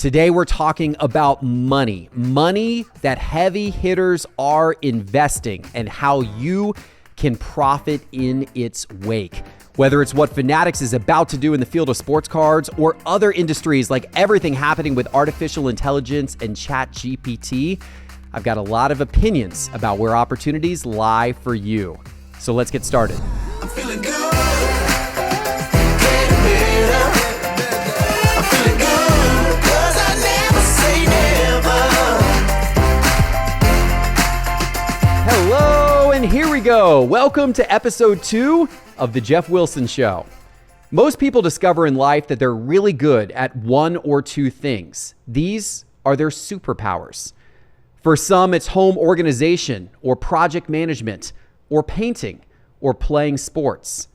Today we're talking about money that heavy hitters are investing and how you can profit in its wake. Whether it's what Fanatics is about to do in the field of sports cards or other industries like everything happening with artificial intelligence and ChatGPT, I've got a lot of opinions about where opportunities lie for you. So let's get started. I'm feeling good. Getting better. I'm feeling good 'cause I never say never. Hello, and here we go. Welcome to episode 2 of The Geoff Wilson Show. Most people discover in life that they're really good at one or two things. These are their superpowers. For some, it's home organization or project management or painting or playing sports.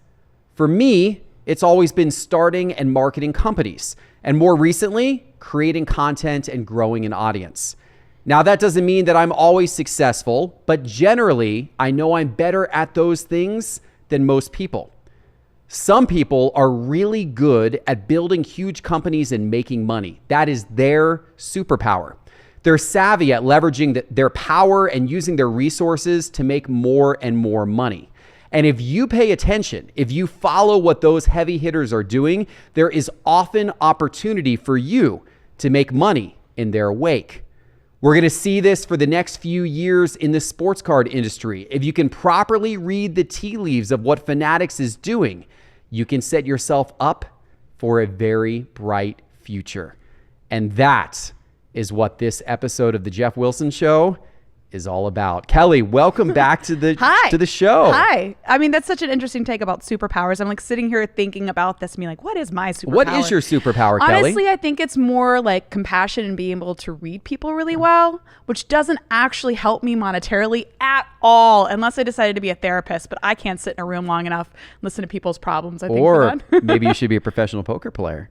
For me, it's always been starting and marketing companies, and more recently, creating content and growing an audience. Now, that doesn't mean that I'm always successful, but generally, I know I'm better at those things than most people. Some people are really good at building huge companies and making money. That is their superpower. They're savvy at leveraging their power and using their resources to make more and more money. And if you pay attention, if you follow what those heavy hitters are doing, there is often opportunity for you to make money in their wake. We're going to see this for the next few years in the sports card industry. If you can properly read the tea leaves of what Fanatics is doing, you can set yourself up for a very bright future. And that is what this episode of The Geoff Wilson Show is all about. Kelly, welcome back to the show. Hi. I mean, that's such an interesting take about superpowers. I'm like sitting here thinking about this and being like, what is my superpower? What is your superpower, Kelly? Honestly, I think it's more like compassion and being able to read people really well, which doesn't actually help me monetarily at all, unless I decided to be a therapist. But I can't sit in a room long enough and listen to people's problems, I think. Or maybe you should be a professional poker player.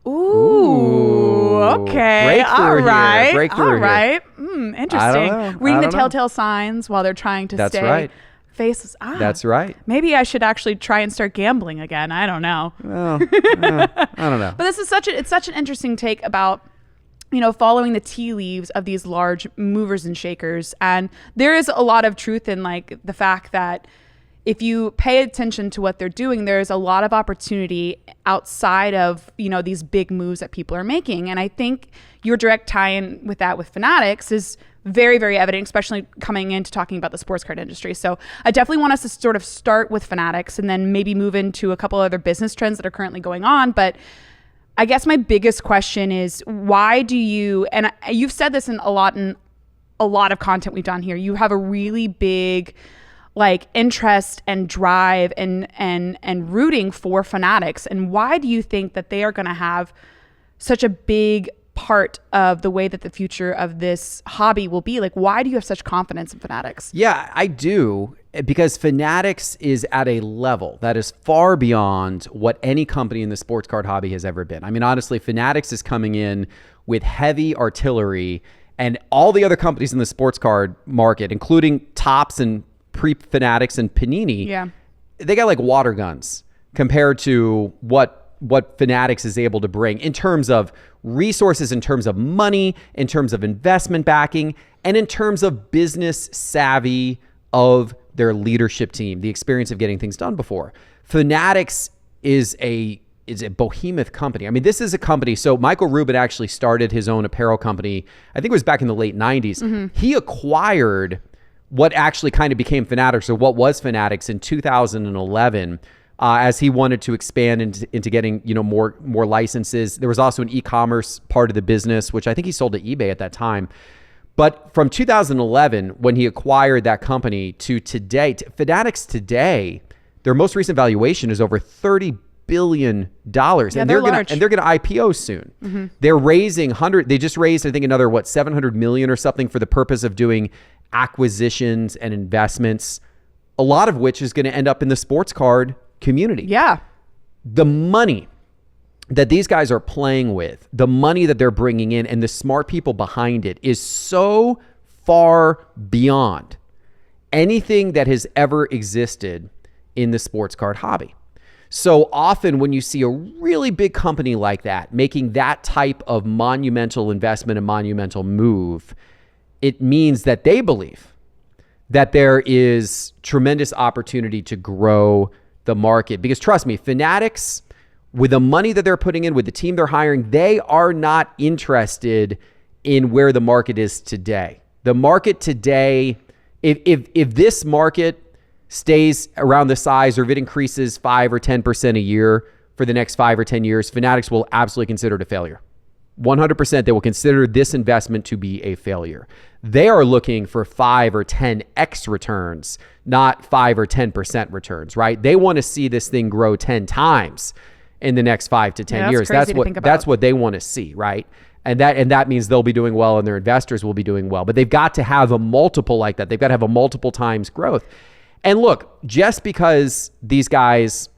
Ooh, okay. All right. Breakthrough all right. Interesting. Reading the telltale signs while they're trying to stay. Right. Faces. That's right. Maybe I should actually try and start gambling again. I don't know. Well, I don't know. But this is such an interesting take about, you know, following the tea leaves of these large movers and shakers. And there is a lot of truth in like the fact that if you pay attention to what they're doing, there's a lot of opportunity outside of, you know, these big moves that people are making. And I think your direct tie-in with that with Fanatics is very, very evident, especially coming into talking about the sports card industry. So I definitely want us to sort of start with Fanatics and then maybe move into a couple other business trends that are currently going on. But I guess my biggest question is, why do you, and you've said this in a lot of content we've done here, you have a really big like interest and drive and rooting for Fanatics. And why do you think that they are going to have such a big part of the way that the future of this hobby will be? Like, why do you have such confidence in Fanatics? Yeah, I do, because Fanatics is at a level that is far beyond what any company in the sports card hobby has ever been. I mean, honestly, Fanatics is coming in with heavy artillery, and all the other companies in the sports card market, including Topps and pre-Fanatics and Panini, they got like water guns compared to what Fanatics is able to bring in terms of resources, in terms of money, in terms of investment backing, and in terms of business savvy of their leadership team, the experience of getting things done before. Fanatics is a behemoth company. I mean, this is a company. So Michael Rubin actually started his own apparel company. I think it was back in the late 90s. Mm-hmm. He acquired what actually kind of became Fanatics, or what was Fanatics, in 2011, as he wanted to expand into getting, you know, more licenses. There was also an e-commerce part of the business, which I think he sold to eBay at that time. But from 2011, when he acquired that company, to today, Fanatics today, their most recent valuation is over $30 billion, yeah, and they're going to IPO soon. Mm-hmm. They're raising they just raised, I think, another $700 million or something for the purpose of doing acquisitions and investments, a lot of which is going to end up in the sports card community. Yeah. The money that these guys are playing with, the money that they're bringing in, and the smart people behind it is so far beyond anything that has ever existed in the sports card hobby. So often when you see a really big company like that making that type of monumental investment and monumental move, it means that they believe that there is tremendous opportunity to grow the market. Because trust me, Fanatics, with the money that they're putting in, with the team they're hiring, they are not interested in where the market is today. The market today, if this market stays around the size, or if it increases 5 or 10% a year for the next 5 or 10 years, Fanatics will absolutely consider it a failure. 100% they will consider this investment to be a failure. They are looking for 5 or 10x returns, not 5 or 10% returns, right? They want to see this thing grow 10 times in the next 5 to 10 years. That's what they want to see, right? And that means they'll be doing well and their investors will be doing well. But they've got to have a multiple like that. They've got to have a multiple times growth. And look, just because these guys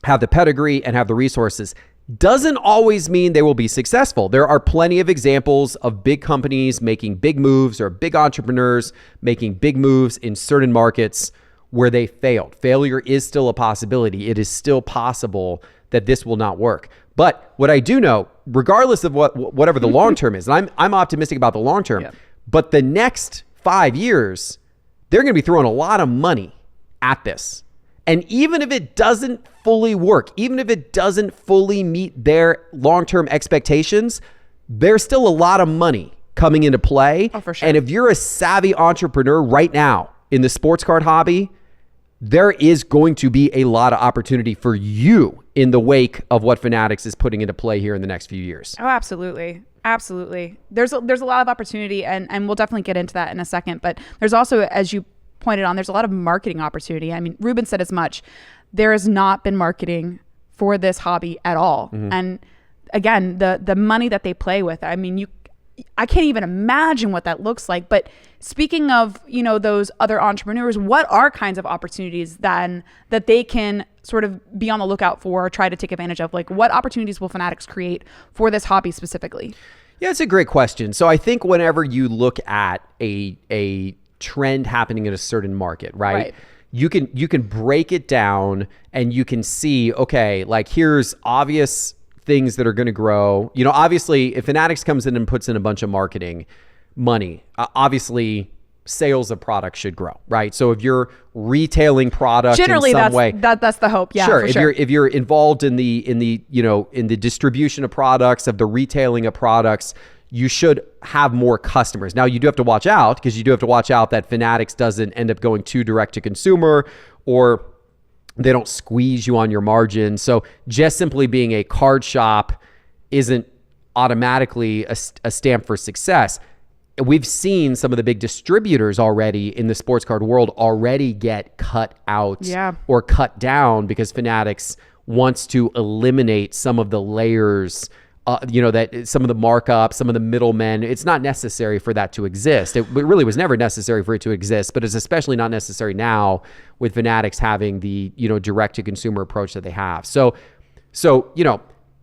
have the pedigree and have the resources doesn't always mean they will be successful. There are plenty of examples of big companies making big moves, or big entrepreneurs making big moves in certain markets where they failed. Failure is still a possibility. It is still possible that this will not work. But what I do know, regardless of whatever the long term is, and I'm optimistic about the long term, but the next 5 years, they're going to be throwing a lot of money at this. And even if it doesn't fully work, even if it doesn't fully meet their long-term expectations, there's still a lot of money coming into play. Oh, for sure. And if you're a savvy entrepreneur right now in the sports card hobby, there is going to be a lot of opportunity for you in the wake of what Fanatics is putting into play here in the next few years. Oh, absolutely. Absolutely. There's a lot of opportunity, and we'll definitely get into that in a second. But there's also, as you pointed on, there's a lot of marketing opportunity. I mean, Ruben said as much. There has not been marketing for this hobby at all. Mm-hmm. And again, the money that they play with, I mean, I can't even imagine what that looks like. But speaking of, those other entrepreneurs, what are kinds of opportunities then that they can sort of be on the lookout for, or try to take advantage of? Like, what opportunities will Fanatics create for this hobby specifically? Yeah, it's a great question. So I think whenever you look at a trend happening in a certain market, right? You can break it down and you can see, okay, like here's obvious things that are going to grow. Obviously, if Fanatics comes in and puts in a bunch of marketing money, obviously sales of products should grow, right? So if you're retailing product generally, in some way, that's the hope. Yeah, sure. For If you're involved in the distribution of products, of the retailing of products, you should have more customers. Now, you do have to watch out, because you do have to watch out that Fanatics doesn't end up going too direct to consumer, or they don't squeeze you on your margin. So just simply being a card shop isn't automatically a stamp for success. We've seen some of the big distributors already in the sports card world already get cut out or cut down because Fanatics wants to eliminate some of the layers, that some of the markup, some of the middlemen. It's not necessary for that to exist. It really was never necessary for it to exist, but it's especially not necessary now with Fanatics having the, direct to consumer approach that they have. So,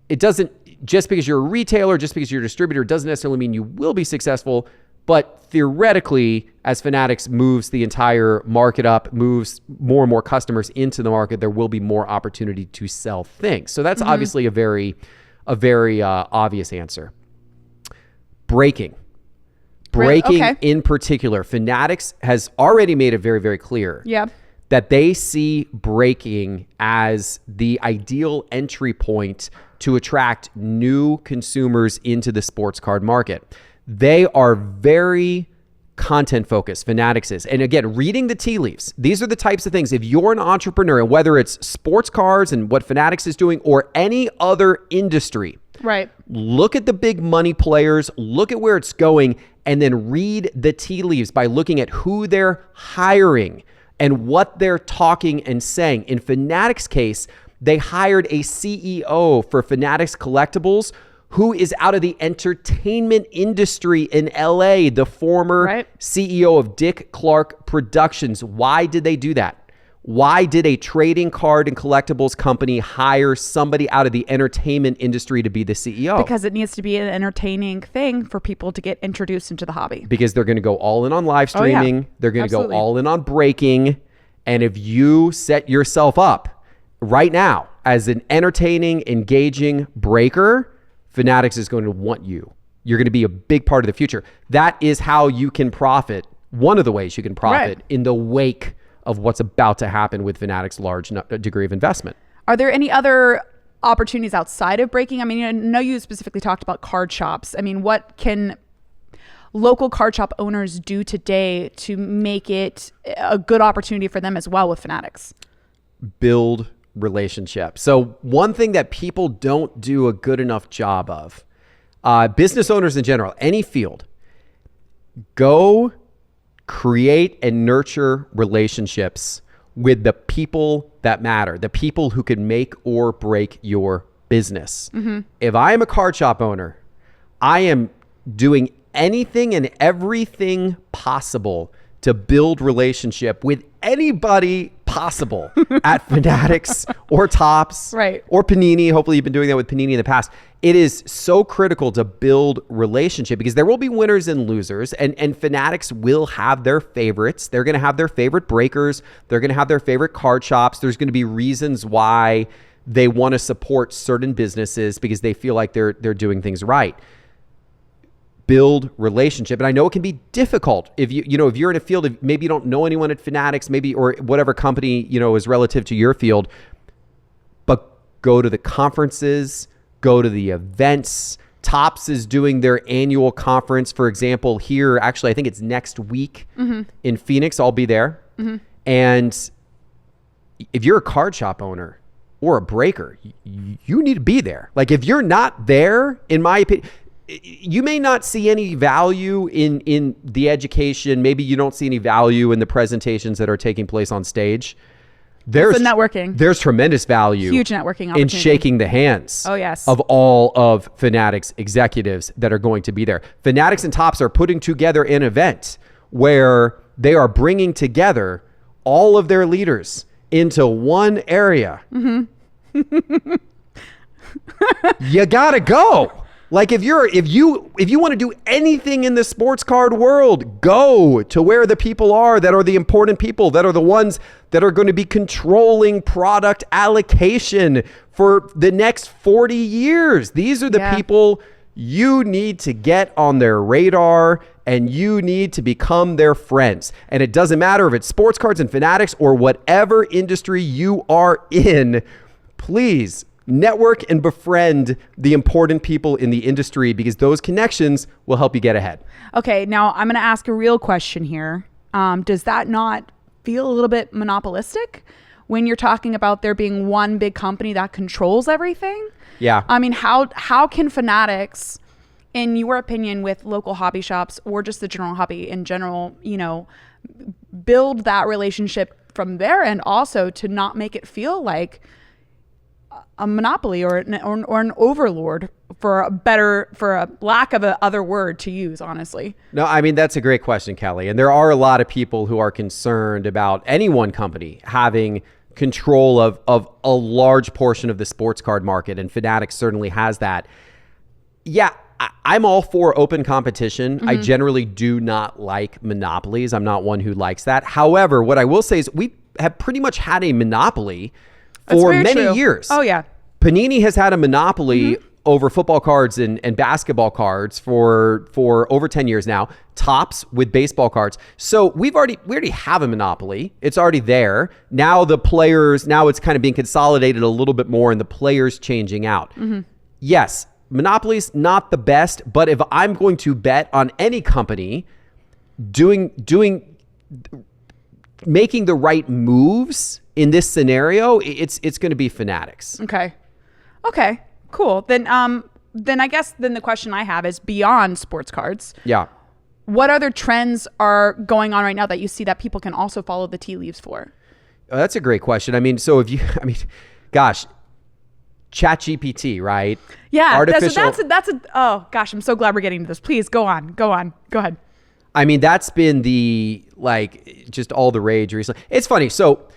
it doesn't, just because you're a retailer, just because you're a distributor, doesn't necessarily mean you will be successful. But theoretically, as Fanatics moves the entire market up, moves more and more customers into the market, there will be more opportunity to sell things. So that's obviously a very obvious answer. Breaking in particular, Fanatics has already made it very, very clear that they see breaking as the ideal entry point to attract new consumers into the sports card market. They are very content focused, Fanatics is. And again, reading the tea leaves, these are the types of things, if you're an entrepreneur, and whether it's sports cards and what Fanatics is doing or any other industry, right? Look at the big money players, look at where it's going, and then read the tea leaves by looking at who they're hiring and what they're talking and saying. In Fanatics' case, they hired a CEO for Fanatics Collectibles who is out of the entertainment industry in LA, the former CEO of Dick Clark Productions. Why did they do that? Why did a trading card and collectibles company hire somebody out of the entertainment industry to be the CEO? Because it needs to be an entertaining thing for people to get introduced into the hobby. Because they're going to go all in on live streaming. They're going to go all in on breaking. And if you set yourself up right now, as an entertaining, engaging breaker, Fanatics is going to want you. You're going to be a big part of the future. That is how you can profit. One of the ways you can profit in the wake of what's about to happen with Fanatics' large degree of investment. Are there any other opportunities outside of breaking? I mean, I know you specifically talked about card shops. I mean, what can local card shop owners do today to make it a good opportunity for them as well with Fanatics? Build relationships. So one thing that people don't do a good enough job of, business owners in general, any field, go create and nurture relationships with the people that matter, the people who could make or break your business. If I am a card shop owner, I am doing anything and everything possible to build relationship with anybody possible at Fanatics or Topps or Panini. Hopefully you've been doing that with Panini in the past. It is so critical to build relationship because there will be winners and losers, and Fanatics will have their favorites. They're going to have their favorite breakers. They're going to have their favorite card shops. There's going to be reasons why they want to support certain businesses because they feel like they're doing things right. Build relationship. And I know it can be difficult if if you're in a field, maybe you don't know anyone at Fanatics, maybe, or whatever company, is relative to your field, but go to the conferences, go to the events. Topps is doing their annual conference, for example, here, actually, I think it's next week in Phoenix. I'll be there. And if you're a card shop owner or a breaker, you need to be there. Like if you're not there, in my opinion, you may not see any value in the education. Maybe you don't see any value in the presentations that are taking place on stage. There's the networking. There's tremendous value. Huge networking opportunity. In shaking the hands of all of Fanatics executives that are going to be there. Fanatics and Topps are putting together an event where they are bringing together all of their leaders into one area. You gotta go. Like if you want to do anything in the sports card world, go to where the people are that are the important people, that are the ones that are going to be controlling product allocation for the next 40 years. These are the people you need to get on their radar and you need to become their friends. And it doesn't matter if it's sports cards and Fanatics or whatever industry you are in, please network and befriend the important people in the industry because those connections will help you get ahead. Okay, now I'm going to ask a real question here. Does that not feel a little bit monopolistic when you're talking about there being one big company that controls everything? Yeah. I mean, how can Fanatics, in your opinion, with local hobby shops or just the general hobby in general, build that relationship from their end also to not make it feel like a monopoly or an overlord, for a lack of a other word to use, honestly? No, I mean, that's a great question, Kelly. And there are a lot of people who are concerned about any one company having control of a large portion of the sports card market. And Fanatics certainly has that. Yeah, I'm all for open competition. I generally do not like monopolies. I'm not one who likes that. However, what I will say is we have pretty much had a monopoly for many years. Oh, yeah. Panini has had a monopoly over football cards and basketball cards for over 10 years now. Topps with baseball cards. So we already have a monopoly. It's already there. Now it's kind of being consolidated a little bit more and the players changing out. Yes, monopoly's not the best, but if I'm going to bet on any company making the right moves in this scenario, it's going to be Fanatics. Okay, cool. Then I guess the question I have is beyond sports cards. Yeah. What other trends are going on right now that you see that people can also follow the tea leaves for? Oh, that's a great question. I mean, so gosh, ChatGPT, right? Yeah. Oh gosh, I'm so glad we're getting to this. Please go on. Go ahead. I mean, that's been just all the rage recently. It's funny. So,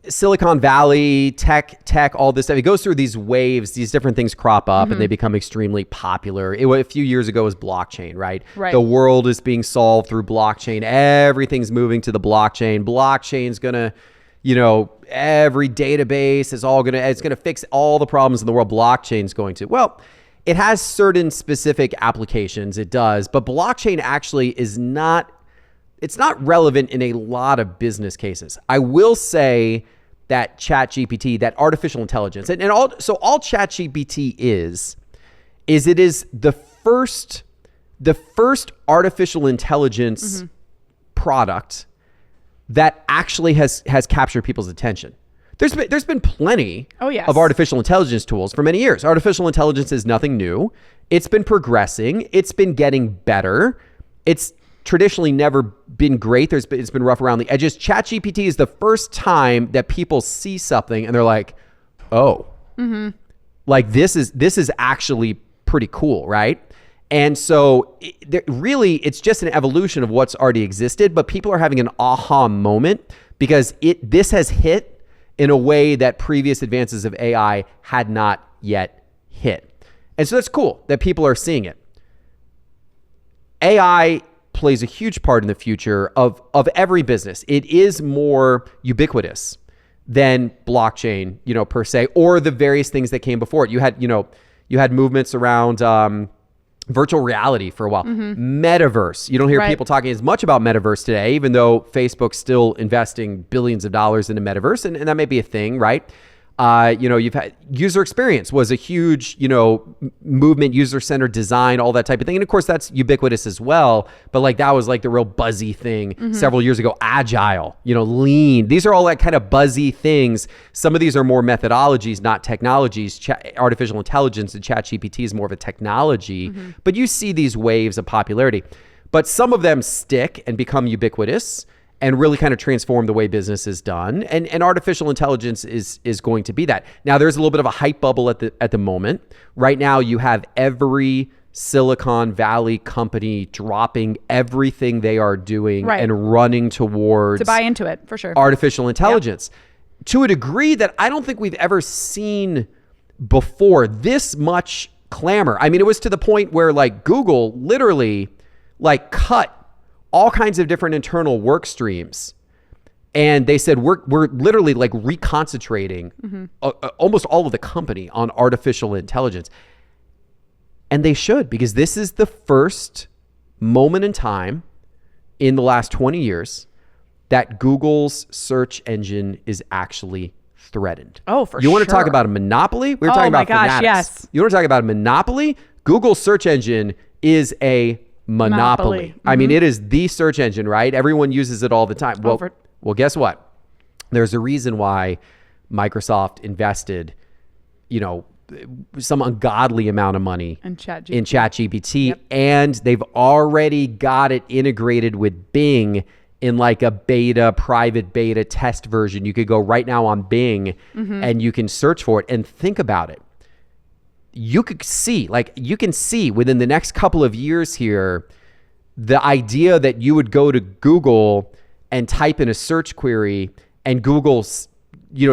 Silicon Valley, tech, all this stuff. It goes through these waves, these different things crop up and they become extremely popular. A few years ago was blockchain, right? The world is being solved through blockchain. Everything's moving to the blockchain. Blockchain's going to, every database is it's going to fix all the problems in the world. Blockchain's going to. Well, it has certain specific applications. It does. But blockchain actually it's not relevant in a lot of business cases. I will say that ChatGPT, that artificial intelligence, and all ChatGPT is it is the first artificial intelligence product that actually has captured people's attention. There's been plenty of artificial intelligence tools for many years. Artificial intelligence is nothing new. It's been progressing. It's been getting better. It's traditionally never been great. It's been rough around the edges. ChatGPT is the first time that people see something and they're like, oh, like this is actually pretty cool, right? And so it's just an evolution of what's already existed, but people are having an aha moment because this has hit in a way that previous advances of AI had not yet hit. And so that's cool that people are seeing it. AI plays a huge part in the future of every business. It is more ubiquitous than blockchain, per se, or the various things that came before it. You had movements around virtual reality for a while. Metaverse. You don't hear people talking as much about metaverse today, even though Facebook's still investing billions of dollars into metaverse, and that may be a thing, right? You've had user experience was a huge, movement, user-centered design, all that type of thing. And of course, that's ubiquitous as well. But that was the real buzzy thing several years ago. Agile, lean. These are all kind of buzzy things. Some of these are more methodologies, not technologies. Artificial intelligence and ChatGPT is more of a technology. But you see these waves of popularity. But some of them stick and become ubiquitous and really kind of transform the way business is done. And artificial intelligence is going to be that. Now, there's a little bit of a hype bubble at the moment. Right now, you have every Silicon Valley company dropping everything they are doing and running towards to buy into it, for sure. Artificial intelligence to a degree that I don't think we've ever seen before. This much clamor. I mean, it was to the point where Google literally cut all kinds of different internal work streams. And they said, we're literally reconcentrating almost all of the company on artificial intelligence. And they should, because this is the first moment in time in the last 20 years that Google's search engine is actually threatened. Oh, for sure. You want to talk about a monopoly? We were talking about Fanatics. Yes. You want to talk about a monopoly? Google's search engine is a monopoly. I mean, it is the search engine, right? Everyone uses it all the time. Well, guess what? There's a reason why Microsoft invested, some ungodly amount of money in ChatGPT, and they've already got it integrated with Bing in a private beta test version. You could go right now on Bing and you can search for it and think about it. You can see within the next couple of years here, the idea that you would go to Google and type in a search query and Google's,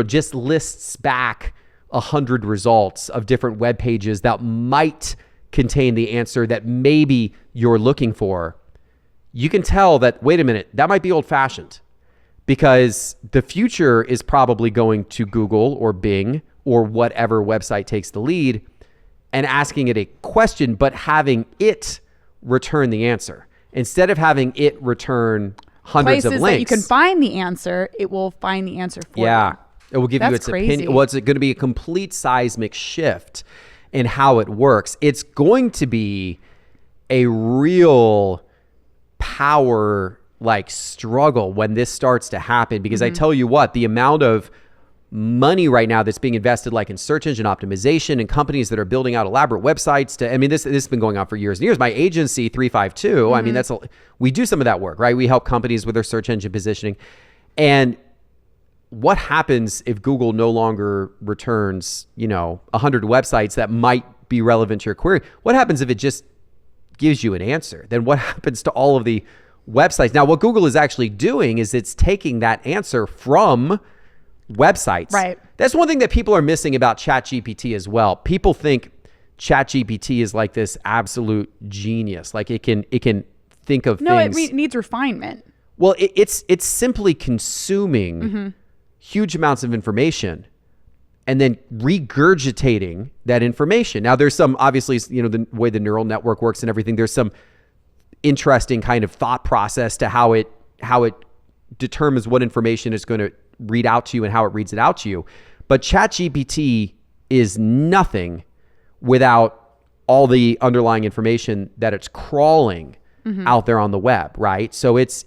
just lists back 100 results of different web pages that might contain the answer that maybe you're looking for. You can tell that, wait a minute, that might be old fashioned, because the future is probably going to Google or Bing or whatever website takes the lead and asking it a question, but having it return the answer. Instead of having it return hundreds of links. Places that you can find the answer, it will find the answer for you. Yeah. It will give you its crazy. opinion. Well, it's going to be a complete seismic shift in how it works. It's going to be a real power struggle when this starts to happen, because I tell you what, the amount of money right now that's being invested in search engine optimization and companies that are building out elaborate websites this has been going on for years and years. My agency 352, I mean, we do some of that work, right? We help companies with their search engine positioning. And what happens if Google no longer returns, 100 websites that might be relevant to your query? What happens if it just gives you an answer? Then what happens to all of the websites? Now, what Google is actually doing is it's taking that answer from websites. Right. That's one thing that people are missing about ChatGPT as well. People think ChatGPT is this absolute genius. It can think of things. No, it needs refinement. Well, it's simply consuming huge amounts of information and then regurgitating that information. Now there's some, obviously, the way the neural network works and everything, there's some interesting kind of thought process to how it determines what information is going to read out to you and how it reads it out to you. But ChatGPT is nothing without all the underlying information that it's crawling out there on the web, right? So it's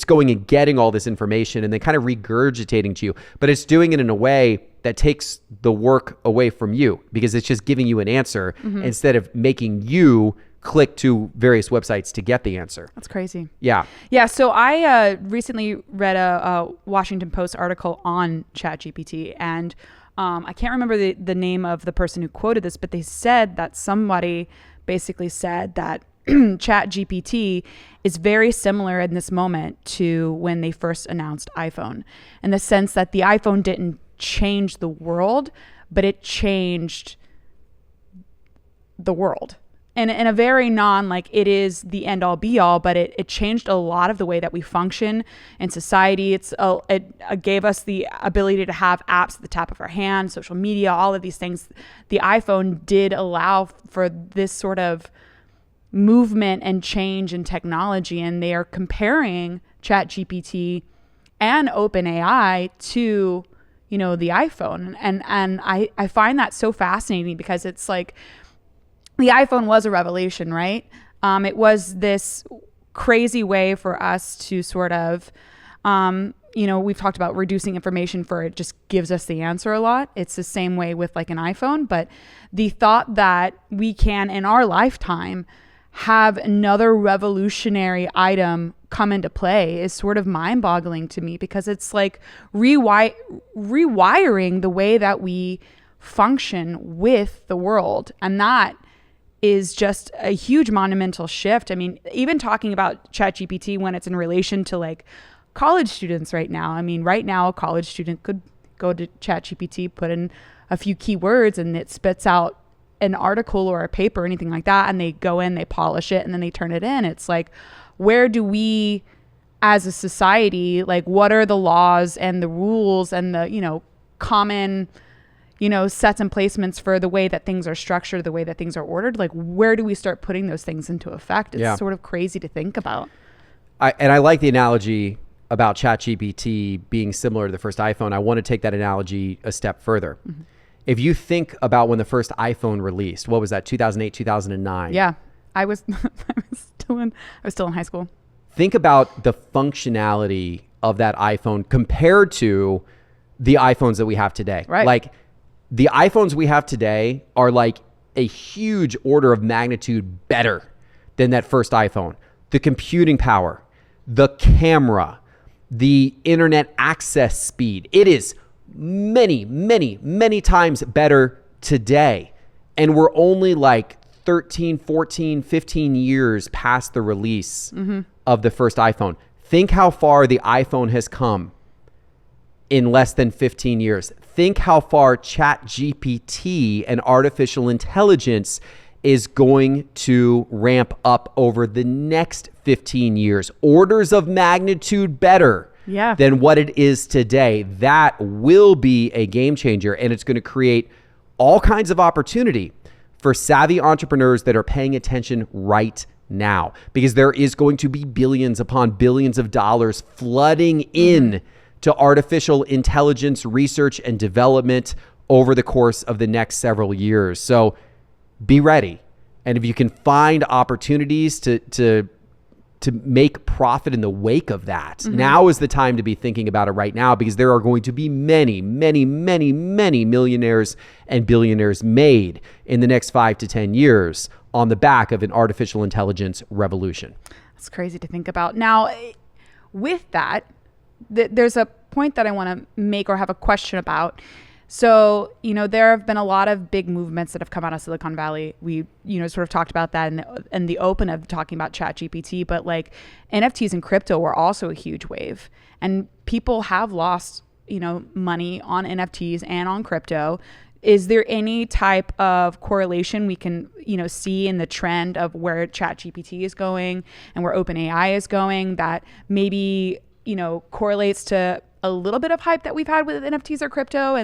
going and getting all this information and then kind of regurgitating to you, but it's doing it in a way that takes the work away from you because it's just giving you an answer instead of making you click to various websites to get the answer. That's crazy. Yeah. Yeah. So I recently read a Washington Post article on ChatGPT, and I can't remember the name of the person who quoted this, but they said that somebody basically said that ChatGPT is very similar in this moment to when they first announced iPhone, in the sense that the iPhone didn't change the world, but it changed the world. And in a very it is the end all be all, but it changed a lot of the way that we function in society. It gave us the ability to have apps at the tap of our hand, social media, all of these things. The iPhone did allow for this sort of movement and change in technology, and they are comparing ChatGPT and OpenAI to, the iPhone. And I find that so fascinating because it's like, the iPhone was a revelation, right? It was this crazy way for us to sort of, we've talked about reducing information for it just gives us the answer a lot. It's the same way with like an iPhone, but the thought that we can in our lifetime have another revolutionary item come into play is sort of mind-boggling to me, because it's like rewiring the way that we function with the world. And that is just a huge monumental shift. I mean, even talking about ChatGPT when it's in relation to like college students right now. I mean, right now a college student could go to ChatGPT, put in a few keywords, and it spits out an article or a paper or anything like that. And they go in, they polish it, and then they turn it in. It's like, where do we as a society, like what are the laws and the rules and the, common sets and placements for the way that things are structured, the way that things are ordered? Like, where do we start putting those things into effect? It's sort of crazy to think about. I like the analogy about ChatGPT being similar to the first iPhone. I want to take that analogy a step further. If you think about when the first iPhone released, what was that? 2008, 2009. Yeah. I was still in high school. Think about the functionality of that iPhone compared to the iPhones that we have today. Right. Like, the iPhones we have today are like a huge order of magnitude better than that first iPhone. The computing power, the camera, the internet access speed. It is many, many, many times better today. And we're only like 13, 14, 15 years past the release of the first iPhone. Think how far the iPhone has come in less than 15 years. Think how far ChatGPT and artificial intelligence is going to ramp up over the next 15 years. Orders of magnitude better than what it is today. That will be a game changer, and it's going to create all kinds of opportunity for savvy entrepreneurs that are paying attention right now, because there is going to be billions upon billions of dollars flooding in to artificial intelligence research and development over the course of the next several years. So be ready. And if you can find opportunities to make profit in the wake of that, now is the time to be thinking about it right now, because there are going to be many, many, many, many millionaires and billionaires made in the next 5 to 10 years on the back of an artificial intelligence revolution. That's crazy to think about. Now, with that, there's a point that I want to make or have a question about. So, there have been a lot of big movements that have come out of Silicon Valley. We, sort of talked about that in the open of talking about ChatGPT, but like NFTs and crypto were also a huge wave, and people have lost, money on NFTs and on crypto. Is there any type of correlation we can, see in the trend of where ChatGPT is going and where OpenAI is going that maybe, correlates to a little bit of hype that we've had with NFTs or crypto,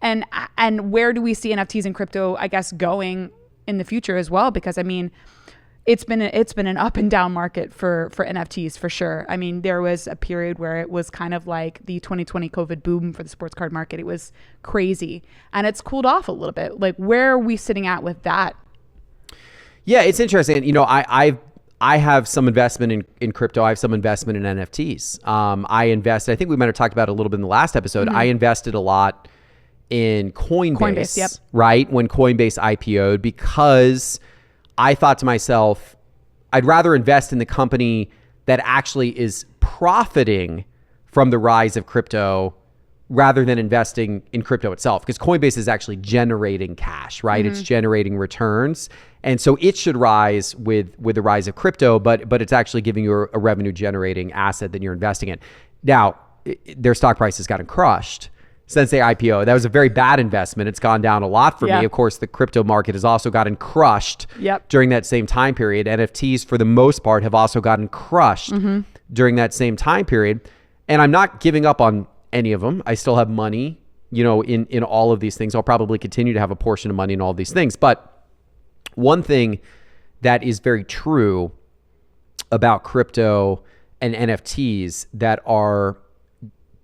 and where do we see NFTs and crypto, I guess, going in the future as well? Because I mean, it's been an up and down market for NFTs for sure. I mean, there was a period where it was kind of like the 2020 COVID boom for the sports card market. It was crazy, and it's cooled off a little bit. Like, where are we sitting at with that? Yeah, it's interesting. You know, I have some investment in crypto. I have some investment in NFTs. I invest. I think we might have talked about it a little bit in the last episode. I invested a lot in Coinbase, yep. right? When Coinbase IPO'd, because I thought to myself, I'd rather invest in the company that actually is profiting from the rise of crypto rather than investing in crypto itself, because Coinbase is actually generating cash, right? It's generating returns. And so it should rise with the rise of crypto, but it's actually giving you a revenue generating asset that you're investing in. Now, their stock price has gotten crushed since they IPO. That was a very bad investment. It's gone down a lot for me. Of course, the crypto market has also gotten crushed during that same time period. NFTs, for the most part, have also gotten crushed during that same time period. And I'm not giving up on any of them. I still have money, you know, in all of these things. I'll probably continue to have a portion of money in all of these things. But one thing that is very true about crypto and NFTs that are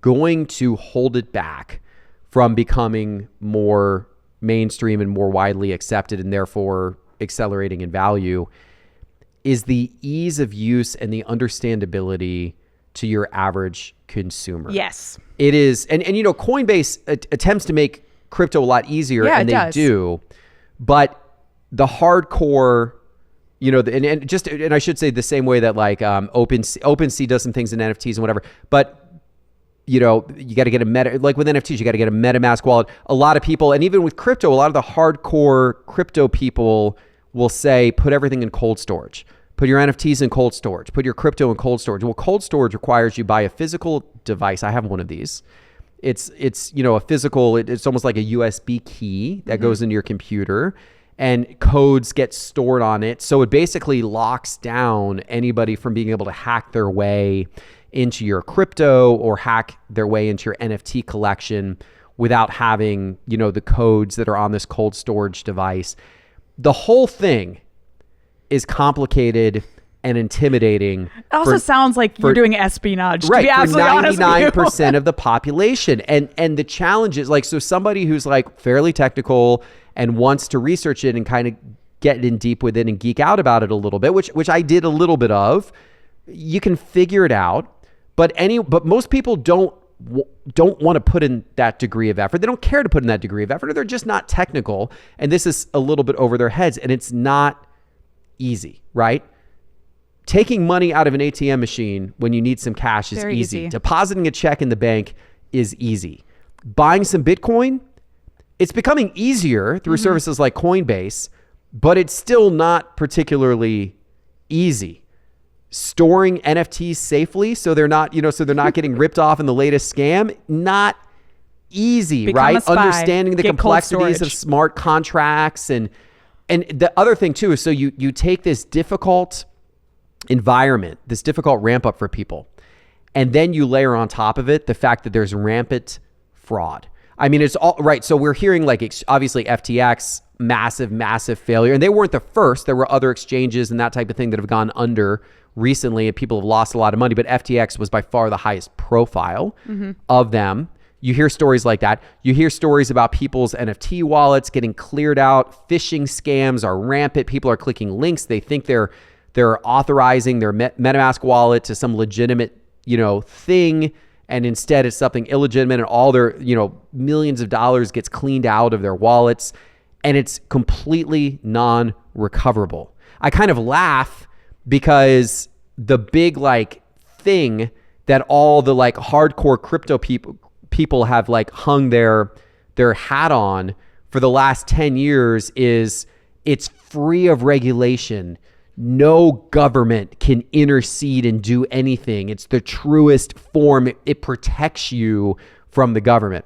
going to hold it back from becoming more mainstream and more widely accepted, and therefore accelerating in value, is the ease of use and the understandability to your average consumer. Yes. It is. And you know, Coinbase attempts to make crypto a lot easier, and they do. But the hardcore, you know, and I should say the same way that like OpenSea does some things in NFTs and whatever, but you know, you got to get like with NFTs, you got to get a MetaMask wallet. A lot of people, and even with crypto, a lot of the hardcore crypto people will say, put everything in cold storage. Put your NFTs in cold storage. Put your crypto in cold storage. Well, cold storage requires you buy a physical device. I have one of these. It's you know, a physical, it's almost like a USB key that goes into your computer, and codes get stored on it. So it basically locks down anybody from being able to hack their way into your crypto or hack their way into your NFT collection without having, you know, the codes that are on this cold storage device. The whole thing is complicated and intimidating. It also sounds like you're doing espionage, right, to be absolutely for 99% of the population. And the challenge is like, so somebody who's like fairly technical and wants to research it and kind of get in deep with it and geek out about it a little bit, which I did a little bit of, you can figure it out. But most people don't want to put in that degree of effort. They don't care to put in that degree of effort, or they're just not technical. And this is a little bit over their heads, and it's not easy, right? Taking money out of an ATM machine when you need some cash is Very easy. easy. Depositing a check in the bank is easy. Buying some Bitcoin, it's becoming easier through services like Coinbase, but it's still not particularly easy. Storing NFTs safely so they're not, you know, so they're not getting ripped off in the latest scam, not easy, Become right? a spy. Understanding the Get cold complexities of storage. smart contracts and the other thing too is, so you take this difficult environment, this difficult ramp up for people, and then you layer on top of it the fact that there's rampant fraud. I mean, it's all right. So we're hearing like, obviously FTX, massive failure. And they weren't the first. There were other exchanges and that type of thing that have gone under recently, and people have lost a lot of money, but FTX was by far the highest profile of them. You hear stories like that. You hear stories about people's NFT wallets getting cleared out. Phishing scams are rampant. People are clicking links. They think they're authorizing their MetaMask wallet to some legitimate, you know, thing, and instead it's something illegitimate, and all their, you know, millions of dollars gets cleaned out of their wallets, and it's completely non-recoverable. I kind of laugh because the big like thing that all the like hardcore crypto people have like hung their hat on for the last 10 years is it's free of regulation. No government can intercede and do anything. It's the truest form. It protects you from the government.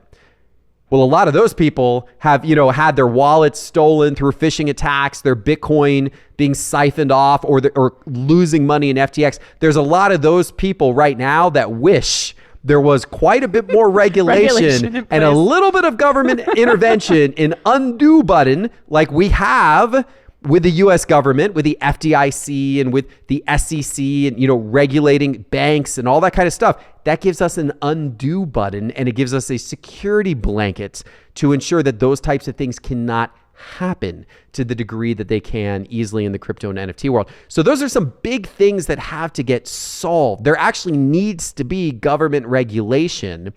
Well, a lot of those people have, you know, had their wallets stolen through phishing attacks, their Bitcoin being siphoned off, or losing money in FTX. There's a lot of those people right now that wish there was quite a bit more regulation in and a place. little bit of government intervention, an undo button like we have with the US government, with the FDIC and with the SEC and, regulating banks and all that kind of stuff. That gives us an undo button, and it gives us a security blanket to ensure that those types of things cannot happen to the degree that they can easily in the crypto and NFT world. So those are some big things that have to get solved. There actually needs to be government regulation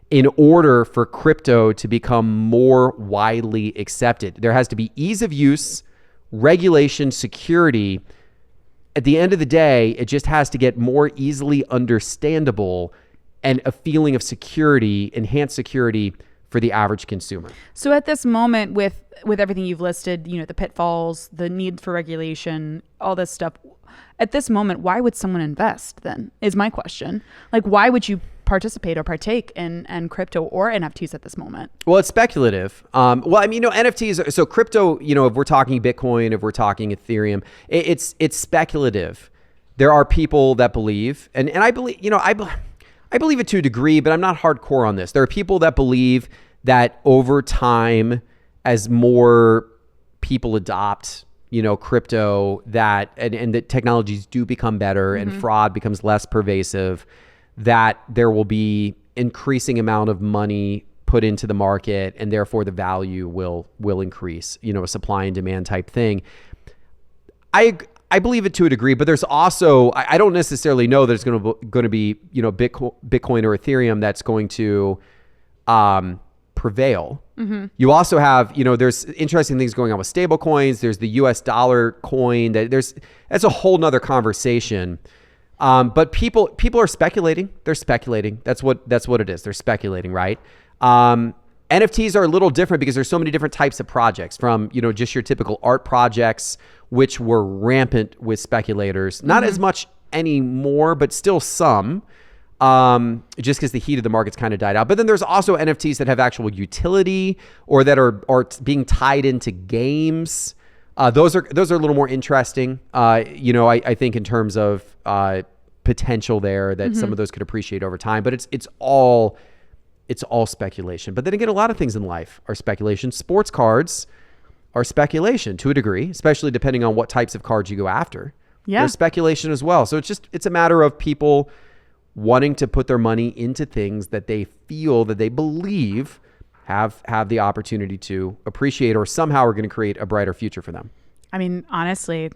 in order for crypto to become more widely accepted. There has to be ease of use, regulation, security. At the end of the day, it just has to get more easily understandable and a feeling of security, enhanced security for the average consumer. So at this moment, with everything you've listed, the pitfalls, the need for regulation, all this stuff, at this moment, why would someone invest then, is my question. Like, why would you participate or partake in crypto or NFTs at this moment? Well, it's speculative. NFTs, so crypto, if we're talking Bitcoin, if we're talking Ethereum, it's speculative. There are people that believe, and I believe, I believe it to a degree, but I'm not hardcore on this. There are people that believe that over time, as more people adopt, crypto, that and that technologies do become better and fraud becomes less pervasive, that there will be increasing amount of money put into the market, and therefore the value will increase. A supply and demand type thing. I believe it to a degree, but there's also, I don't necessarily know that it's going to be, Bitcoin or Ethereum that's going to prevail. You also have, there's interesting things going on with stable coins. There's the US dollar coin. That's a whole nother conversation. But people are speculating. They're speculating. That's what it is. They're speculating, right? NFTs are a little different because there's so many different types of projects, from, just your typical art projects, which were rampant with speculators. Not as much anymore, but still some, just because the heat of the market's kind of died out. But then there's also NFTs that have actual utility or that are being tied into games. Those are a little more interesting. I think in terms of potential there, that some of those could appreciate over time. But it's all speculation. But then again, a lot of things in life are speculation. Sports cards are speculation to a degree, especially depending on what types of cards you go after. Yeah. There's speculation as well. So it's a matter of people wanting to put their money into things that they feel, that they believe have the opportunity to appreciate, or somehow are going to create a brighter future for them. I mean, honestly,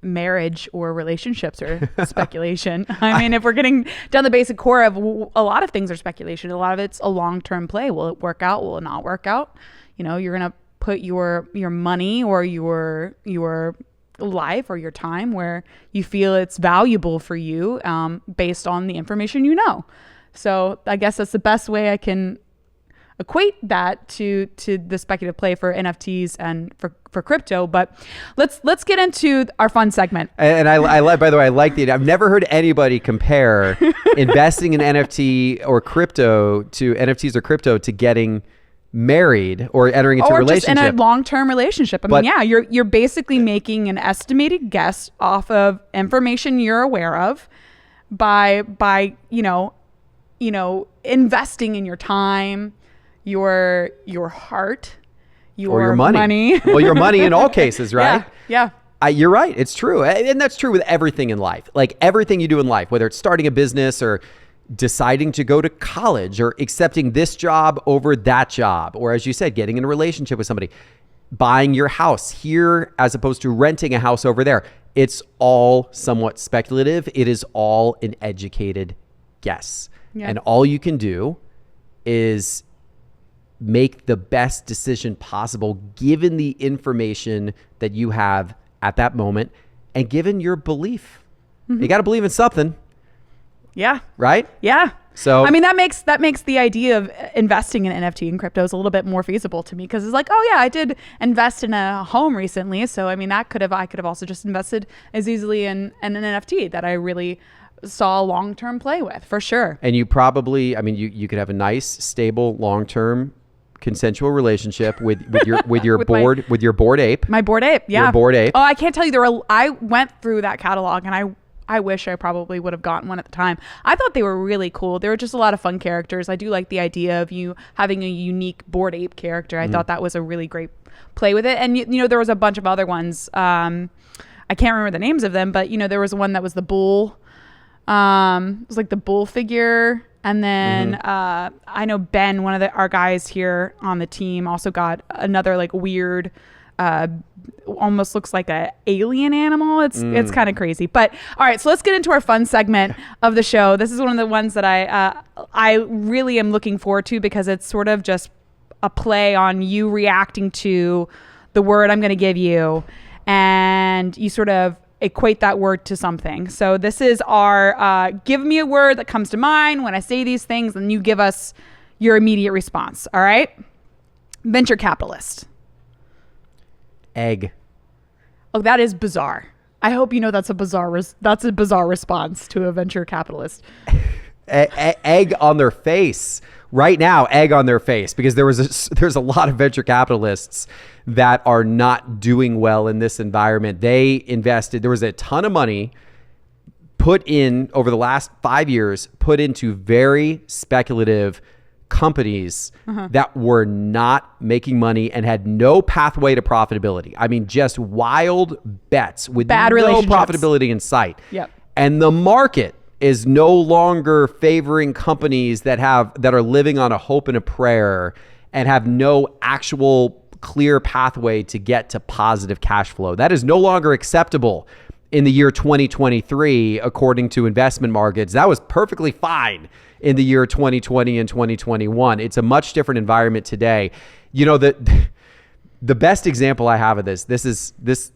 marriage or relationships are speculation. I mean, if we're getting down the basic core of a lot of things are speculation. A lot of it's a long-term play. Will it work out? Will it not work out? You're going to put your money or your life or your time where you feel it's valuable for you, based on the information So I guess that's the best way I can equate that to the speculative play for NFTs and for crypto. But let's get into our fun segment. And I like, by the way, I like I've never heard anybody compare investing in NFTs or crypto to getting married or entering into a relationship. Just in a long-term relationship. I mean, you're basically making an estimated guess off of information you're aware of by investing in your time, your heart, your money. Well, your money in all cases, right? Yeah. You're right. It's true. And that's true with everything in life. Like everything you do in life, whether it's starting a business or deciding to go to college or accepting this job over that job, or as you said, getting in a relationship with somebody, buying your house here as opposed to renting a house over there. It's all somewhat speculative. It is all an educated guess. Yeah. And all you can do is make the best decision possible given the information that you have at that moment and given your belief. You got to believe in something. Yeah. Right? Yeah. So I mean, that makes the idea of investing in NFT and cryptos a little bit more feasible to me, because it's like, oh yeah, I did invest in a home recently. So I mean, I could have also just invested as easily in an NFT that I really saw a long-term play with, for sure. And you probably, I mean, you could have a nice, stable, long-term consensual relationship with your Bored Ape. My Bored Ape, yeah. Your Bored Ape. Oh, I can't tell you, I went through that catalog and I wish I probably would have gotten one at the time. I thought they were really cool. They were just a lot of fun characters. I do like the idea of you having a unique Bored Ape character. I thought that was a really great play with it. And you know, there was a bunch of other ones. I can't remember the names of them, but you know, there was one that was the bull. It was like the bull figure. And then I know Ben, one of our guys here on the team, also got another like weird, almost looks like a alien animal. It's kind of crazy. But all right, so let's get into our fun segment of the show. This is one of the ones that I really am looking forward to, because it's sort of just a play on you reacting to the word I'm going to give you, and you sort of equate that word to something. So this is our give me a word that comes to mind when I say these things, and you give us your immediate response. All right. Venture capitalist. Egg. Oh, that is bizarre. I hope you know that's a bizarre response to a venture capitalist. Egg on their face right now. Egg on their face, because there's a lot of venture capitalists that are not doing well in this environment. They invested, there was a ton of money put in over the last 5 years, put into very speculative companies that were not making money and had no pathway to profitability. I mean, just wild bets with Bad no relationships. profitability in sight. Yep. And the market is no longer favoring companies that are living on a hope and a prayer and have no actual clear pathway to get to positive cash flow. That is no longer acceptable in the year 2023, according to investment markets. That was perfectly fine in the year 2020 and 2021. It's a much different environment today. You know, the best example I have of this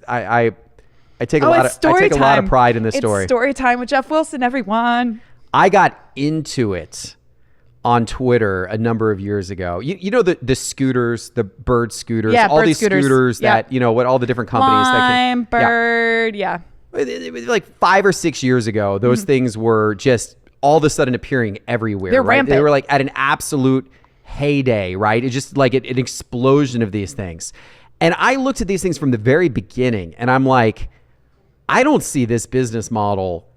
I take a lot of pride in this story. It's story time with Geoff Wilson, everyone. I got into it on Twitter a number of years ago. You know the scooters, the bird scooters, all bird these scooters that, you know, what all the different companies Lime, bird, It was like 5 or 6 years ago, those things were just all of a sudden appearing everywhere. They're right? rampant. They were like at an absolute heyday, right? It's just like an explosion of these things. And I looked at these things from the very beginning, and I'm like, I don't see this business model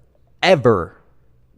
ever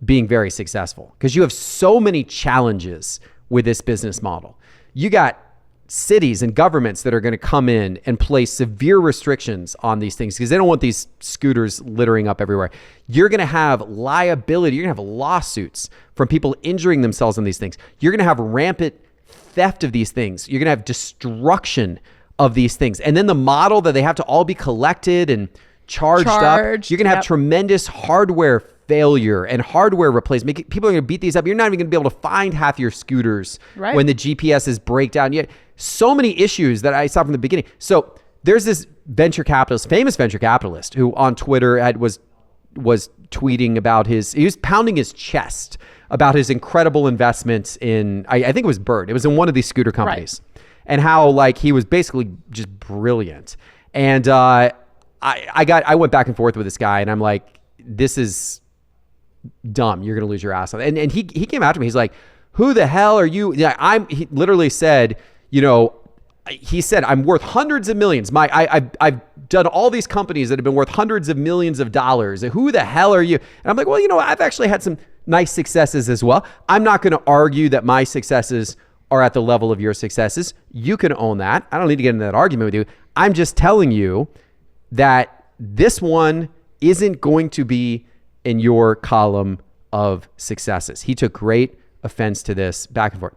being very successful, because you have so many challenges with this business model. You got cities and governments that are going to come in and place severe restrictions on these things because they don't want these scooters littering up everywhere. You're going to have liability. You're going to have lawsuits from people injuring themselves on these things. You're going to have rampant theft of these things. You're going to have destruction of these things. And then the model that they have to all be collected and charged up. You're going to have tremendous hardware failure and hardware replacement. People are going to beat these up. You're not even going to be able to find half your scooters when the GPSs break down. Yet so many issues that I saw from the beginning. So there's this venture capitalist, famous venture capitalist, who on Twitter was tweeting about he was pounding his chest about his incredible investments in, I think it was Bird. It was in one of these scooter companies, and how like he was basically just brilliant. And I went back and forth with this guy, and I'm like, this is dumb. You're going to lose your ass on it. And he came after me. He's like, who the hell are you? Yeah, he literally said, you know, he said, I'm worth hundreds of millions. I've done all these companies that have been worth hundreds of millions of dollars. Who the hell are you? And I'm like, well, you know, I've actually had some nice successes as well. I'm not going to argue that my successes are at the level of your successes. You can own that. I don't need to get into that argument with you. I'm just telling you that this one isn't going to be in your column of successes. He took great offense to this, back and forth.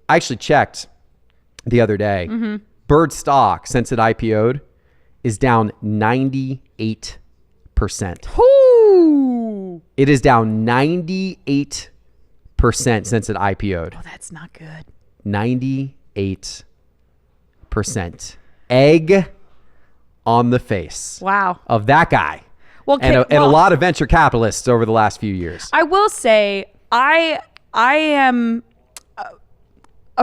I actually checked the other day. Bird stock, since it IPO'd, is down 98%. Ooh. It is down 98% since it IPO'd. Oh, that's not good. 98%. Egg on the face. Wow. Of that guy. Well, and a lot of venture capitalists over the last few years. I will say, I am,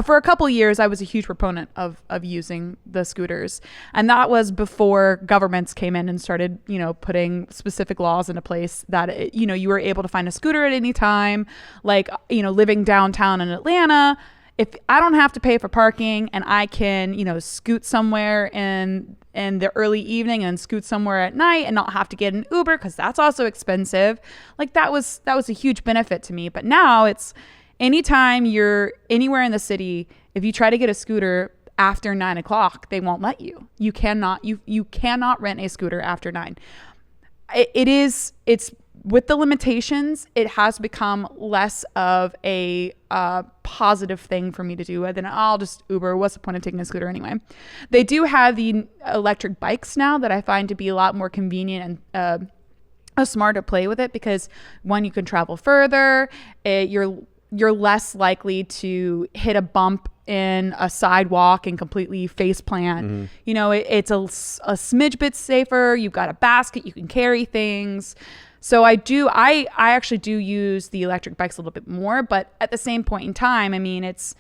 for a couple of years, I was a huge proponent of using the scooters. And that was before governments came in and started, you know, putting specific laws into place that, you know, you were able to find a scooter at any time. Like, you know, living downtown in Atlanta, if I don't have to pay for parking and I can, scoot somewhere in the early evening and scoot somewhere at night and not have to get an Uber because that's also expensive. Like that was a huge benefit to me. But now it's anytime you're anywhere in the city, if you try to get a scooter after 9 o'clock, they won't let you. You cannot rent a scooter after 9. It's with the limitations, it has become less of a positive thing for me to do. Then I'll just Uber. What's the point of taking a scooter anyway? They do have the electric bikes now that I find to be a lot more convenient and smart to play with it because one, you can travel further. You're less likely to hit a bump in a sidewalk and completely face plant. It's a smidge bit safer. You've got a basket, you can carry things. So I actually do use the electric bikes a little bit more, but at the same point in time, I mean, it's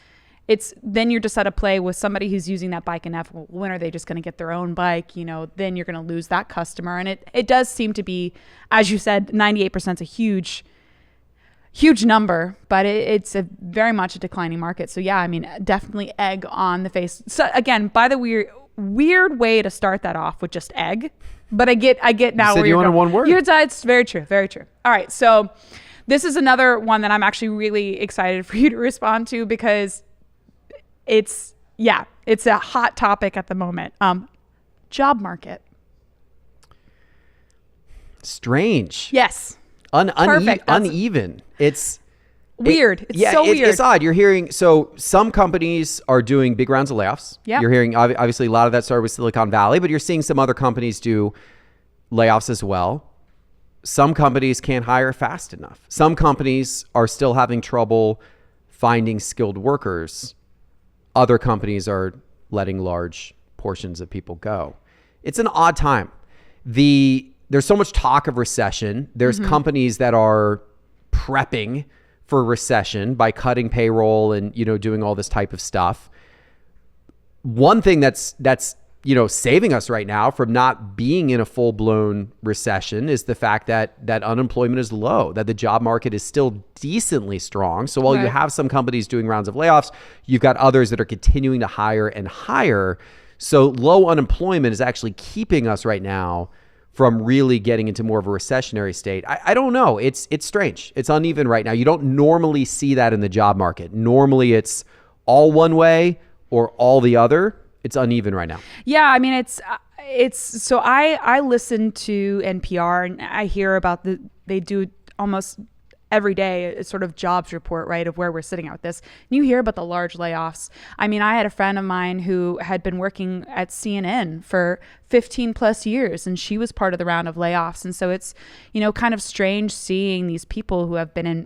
then you're just at a play with somebody who's using that bike enough. When are they just going to get their own bike? Then you're going to lose that customer. And it does seem to be, as you said, 98% is a huge number, but it's a very much a declining market. So yeah, I mean, definitely egg on the face. So again, by the weird way to start that off with just egg, but I get now where you wanted one word. It's very true. Very true. All right. So this is another one that I'm actually really excited for you to respond to because it's a hot topic at the moment. Job market. Strange. Yes. Perfect. Uneven. It's weird. So weird. It's odd. You're hearing, so some companies are doing big rounds of layoffs. Yep. You're hearing, obviously, a lot of that started with Silicon Valley, but you're seeing some other companies do layoffs as well. Some companies can't hire fast enough. Some companies are still having trouble finding skilled workers. Other companies are letting large portions of people go. It's an odd time. There's so much talk of recession. There's companies that are prepping for recession by cutting payroll and, doing all this type of stuff. One thing that's saving us right now from not being in a full-blown recession is the fact that unemployment is low, that the job market is still decently strong. So while you have some companies doing rounds of layoffs, you've got others that are continuing to hire and hire. So low unemployment is actually keeping us right now from really getting into more of a recessionary state. I don't know. It's strange. It's uneven right now. You don't normally see that in the job market. Normally it's all one way or all the other. It's uneven right now. Yeah, I mean, it's so I listen to NPR and I hear about they do almost every day a sort of jobs report, right, of where we're sitting at with this. And you hear about the large layoffs. I mean, I had a friend of mine who had been working at CNN for 15 plus years, and she was part of the round of layoffs. And so it's, kind of strange seeing these people who have been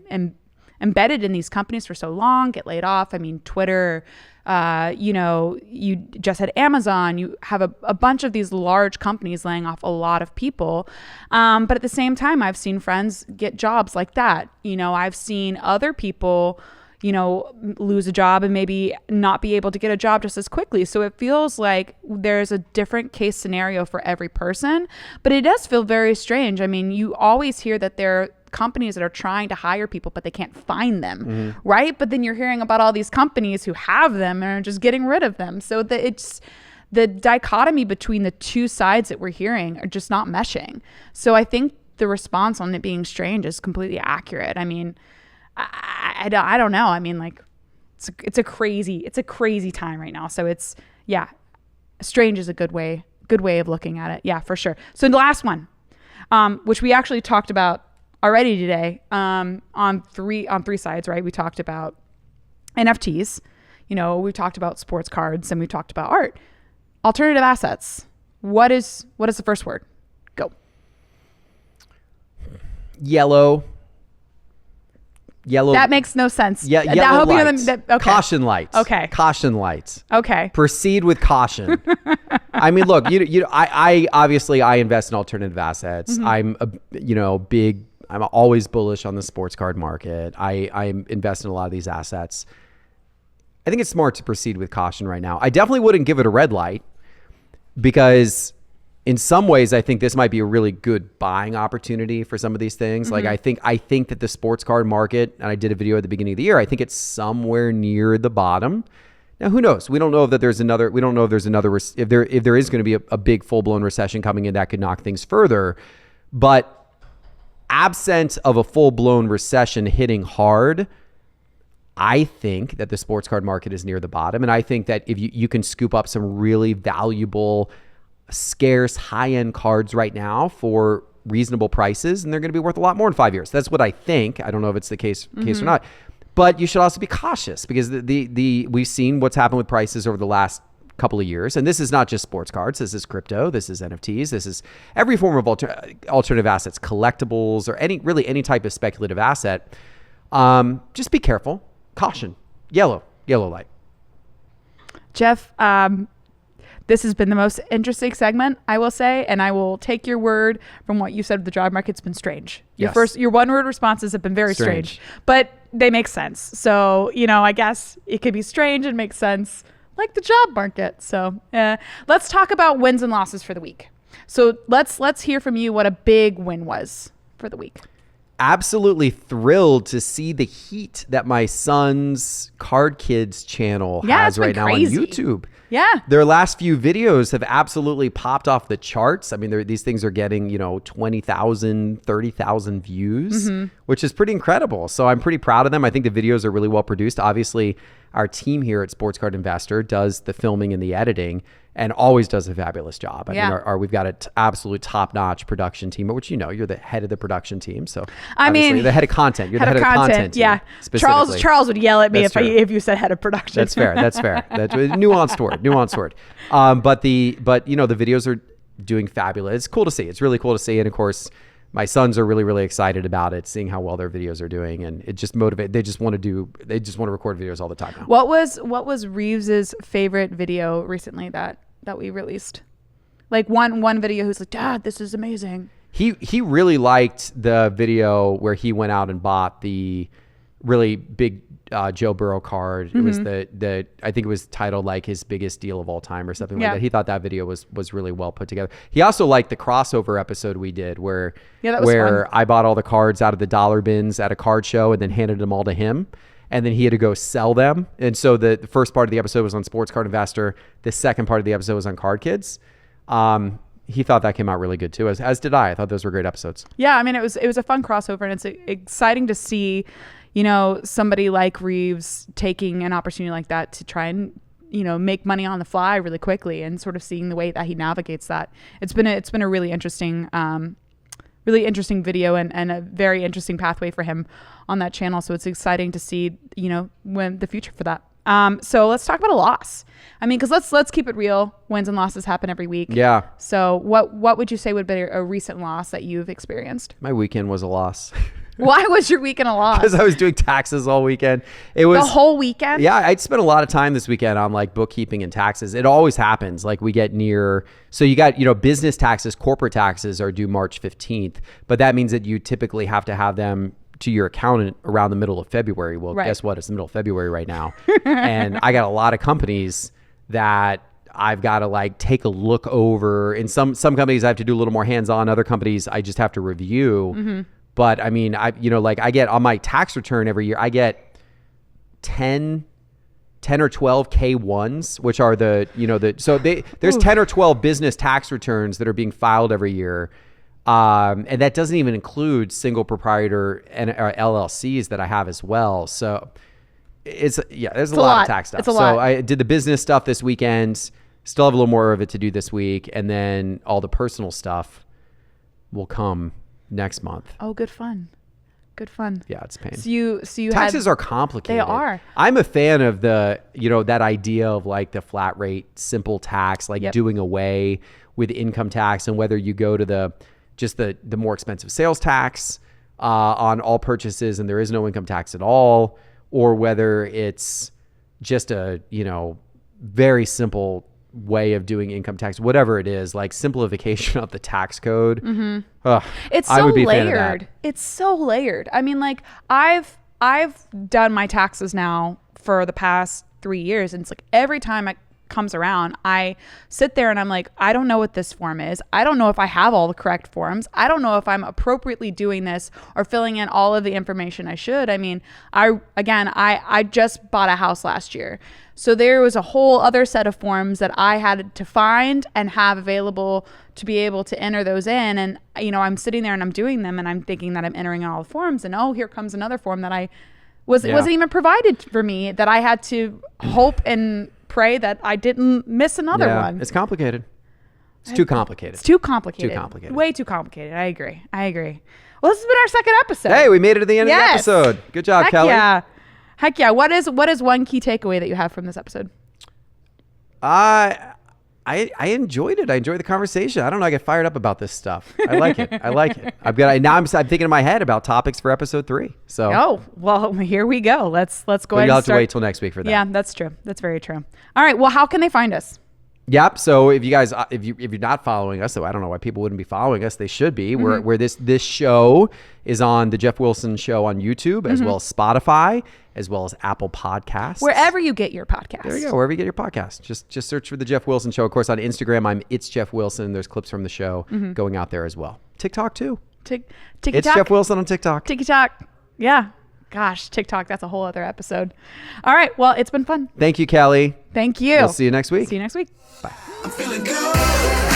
embedded in these companies for so long get laid off. I mean, Twitter, you just had Amazon, you have a bunch of these large companies laying off a lot of people. But at the same time, I've seen friends get jobs like that. I've seen other people, lose a job and maybe not be able to get a job just as quickly. So it feels like there's a different case scenario for every person, but it does feel very strange. I mean, you always hear that there are companies that are trying to hire people, but they can't find them, right? But then you're hearing about all these companies who have them and are just getting rid of them. So it's the dichotomy between the two sides that we're hearing are just not meshing. So I think the response on it being strange is completely accurate. I mean, I don't know. I mean, like it's a crazy time right now. So it's, strange is a good way of looking at it. Yeah, for sure. So the last one, which we actually talked about already today, on three sides, right? We talked about NFTs, we talked about sports cards, and we talked about art. Alternative assets. What is the first word? Go. Yellow. That makes no sense. Yeah, yellow lights. Okay. Caution lights. Okay. Caution lights. Okay. Proceed with caution. I mean, look, I obviously I invest in alternative assets. I'm I'm always bullish on the sports card market. I invest in a lot of these assets. I think it's smart to proceed with caution right now. I definitely wouldn't give it a red light because in some ways, I think this might be a really good buying opportunity for some of these things. Like I think that the sports card market, and I did a video at the beginning of the year, I think it's somewhere near the bottom. Now, who knows? We don't know if there's another, if there is going to be a big full blown recession coming in that could knock things further. But absent of a full blown recession hitting hard, I think that the sports card market is near the bottom. And I think that if you can scoop up some really valuable, scarce, high-end cards right now for reasonable prices, and they're going to be worth a lot more in 5 years. That's what I think. I don't know if it's the case or not. But you should also be cautious because we've seen what's happened with prices over the last couple of years. And this is not just sports cards. This is crypto. This is NFTs. This is every form of alternative assets, collectibles, or any type of speculative asset. Just be careful. Caution. Yellow light. Geoff, this has been the most interesting segment, I will say, and I will take your word from what you said. The job market's been strange. Your one-word responses have been very strange, but they make sense. So, I guess it could be strange and make sense, like the job market. So, let's talk about wins and losses for the week. So let's hear from you what a big win was for the week. Absolutely thrilled to see the heat that my son's Card Kids channel has right now on YouTube. Yeah. Their last few videos have absolutely popped off the charts. I mean, these things are getting, 20,000, 30,000 views, which is pretty incredible. So I'm pretty proud of them. I think the videos are really well produced. Obviously, our team here at Sports Card Investor does the filming and the editing and always does a fabulous job. I mean, we've got an absolute top-notch production team, which you're the head of the production team. So you're the head of content. You're the head of content. Yeah. Charles would yell at me if you said head of production. That's fair. That's a nuanced word. But the videos are doing fabulous. It's cool to see. It's really cool to see. And of course, my sons are really, really excited about it, seeing how well their videos are doing, and it just motivates. They just want to record videos all the time now. What was Reeves's favorite video recently that we released? Like one video who's like, Dad, this is amazing. He really liked the video where he went out and bought the really big Joe Burrow card. It was I think it was titled like his biggest deal of all time or something like that. He thought that video was really well put together. He also liked the crossover episode we did where fun. I bought all the cards out of the dollar bins at a card show and then handed them all to him. And then he had to go sell them. And so the first part of the episode was on Sports Card Investor. The second part of the episode was on Card Kids. He thought that came out really good too, as did I. I thought those were great episodes. Yeah, I mean, it was a fun crossover, and it's exciting to see, somebody like Reeves taking an opportunity like that to try and, make money on the fly really quickly, and sort of seeing the way that he navigates that. It's been a really interesting video and a very interesting pathway for him on that channel. So it's exciting to see, when the future for that. So let's talk about a loss. I mean, because let's keep it real. Wins and losses happen every week. Yeah. So what would you say would be a recent loss that you've experienced? My weekend was a loss. Why was your weekend a loss? Because I was doing taxes all weekend. It was the whole weekend. Yeah, I'd spent a lot of time this weekend on like bookkeeping and taxes. It always happens. Like we get near, so you got, business taxes, corporate taxes are due March 15th, but that means that you typically have to have them to your accountant around the middle of February. Well, guess what? It's the middle of February right now. And I got a lot of companies that I've got to like take a look over. In some companies I have to do a little more hands-on. Other companies I just have to review. But I mean, I get on my tax return every year, I get 10 or 12 K1s, which are there's 10 or 12 business tax returns that are being filed every year. And that doesn't even include single proprietor and LLCs that I have as well. So there's a lot of tax stuff. It's a lot. So I did the business stuff this weekend, still have a little more of it to do this week. And then all the personal stuff will come next month. Oh, good fun. Yeah, it's pain. So you taxes are complicated. They are. I'm a fan of the, that idea of like the flat rate, simple tax, like doing away with income tax, and whether you go to the more expensive sales tax on all purchases and there is no income tax at all, or whether it's just a, very simple way of doing income tax, whatever it is, like simplification of the tax code. It's so layered. It's so layered. I mean, like I've done my taxes now for the past 3 years, and it's like every time I comes around, I sit there and I'm like, I don't know what this form is. I don't know if I have all the correct forms. I don't know if I'm appropriately doing this or filling in all of the information I should. I mean, I just bought a house last year. So there was a whole other set of forms that I had to find and have available to be able to enter those in. And, I'm sitting there and I'm doing them and I'm thinking that I'm entering all the forms, and here comes another form that it wasn't even provided for me, that I had to hope and pray that I didn't miss another one. It's complicated. It's too complicated. It's too complicated. Too complicated. Way too complicated. I agree. Well, this has been our second episode. Hey, we made it to the end of the episode. Good job, Kelly. Heck yeah. What is one key takeaway that you have from this episode? I enjoyed it. I enjoyed the conversation. I don't know. I get fired up about this stuff. I like it. I'm thinking in my head about topics for episode 3. So. Well, here we go. Let's go ahead and start. You'll have to wait till next week for that. Yeah, that's true. That's very true. All right. Well, how can they find us? Yep. So if you guys, if you're not following us, so I don't know why people wouldn't be following us. They should be. Mm-hmm. Where this show is on the Geoff Wilson Show on YouTube, as well as Spotify, as well as Apple Podcasts. Wherever you get your podcast. There you go. Wherever you get your podcast, just search for the Geoff Wilson Show. Of course, on Instagram, It's Geoff Wilson. There's clips from the show going out there as well. TikTok too. TikTok. It's Geoff Wilson on TikTok. TikTok. Yeah. Gosh, TikTok. That's a whole other episode. All right. Well, it's been fun. Thank you, Kelly. Thank you. We'll see you next week. See you next week. Bye. I'm feeling good.